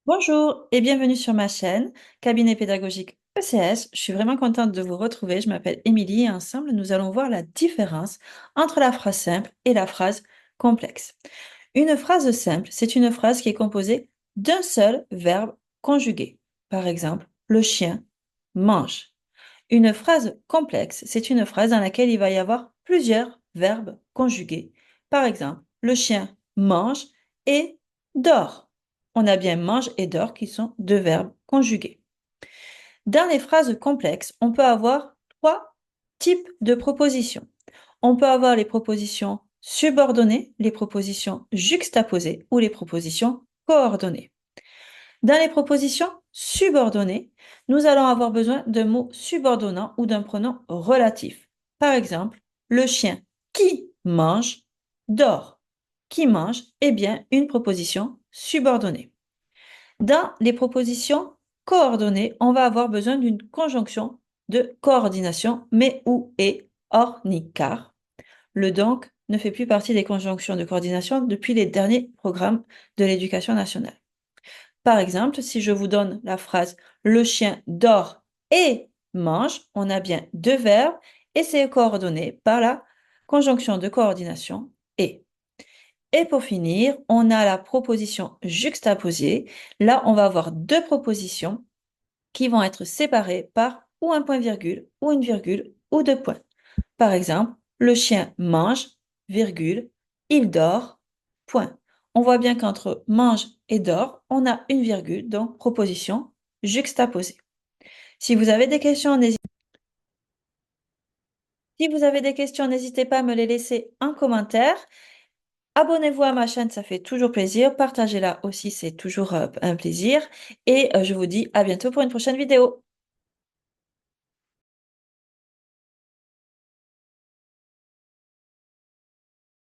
Bonjour et bienvenue sur ma chaîne, Cabinet pédagogique ECS. Je suis vraiment contente de vous retrouver. Je m'appelle Émilie et ensemble, nous allons voir la différence entre la phrase simple et la phrase complexe. Une phrase simple, c'est une phrase qui est composée d'un seul verbe conjugué. Par exemple, le chien mange. Une phrase complexe, c'est une phrase dans laquelle il va y avoir plusieurs verbes conjugués. Par exemple, le chien mange et dort. On a bien mange et dort qui sont deux verbes conjugués. Dans les phrases complexes, on peut avoir trois types de propositions. On peut avoir les propositions subordonnées, les propositions juxtaposées ou les propositions coordonnées. Dans les propositions subordonnées, nous allons avoir besoin d'un mot subordonnant ou d'un pronom relatif. Par exemple, le chien qui mange dort. Qui mange est bien une proposition subordonnée. Dans les propositions coordonnées, on va avoir besoin d'une conjonction de coordination, mais ou et, or ni car. Le donc ne fait plus partie des conjonctions de coordination depuis les derniers programmes de l'éducation nationale. Par exemple, si je vous donne la phrase le chien dort et mange, on a bien deux verbes et c'est coordonné par la conjonction de coordination et. Et pour finir, on a la proposition juxtaposée. Là, on va avoir deux propositions qui vont être séparées par ou un point-virgule, ou une virgule, ou deux points. Par exemple, le chien mange, virgule, il dort, point. On voit bien qu'entre mange et dort, on a une virgule, donc proposition juxtaposée. Si vous avez des questions, n'hésitez pas à me les laisser en commentaire. Abonnez-vous à ma chaîne, ça fait toujours plaisir. Partagez-la aussi, c'est toujours un plaisir. Et je vous dis à bientôt pour une prochaine vidéo.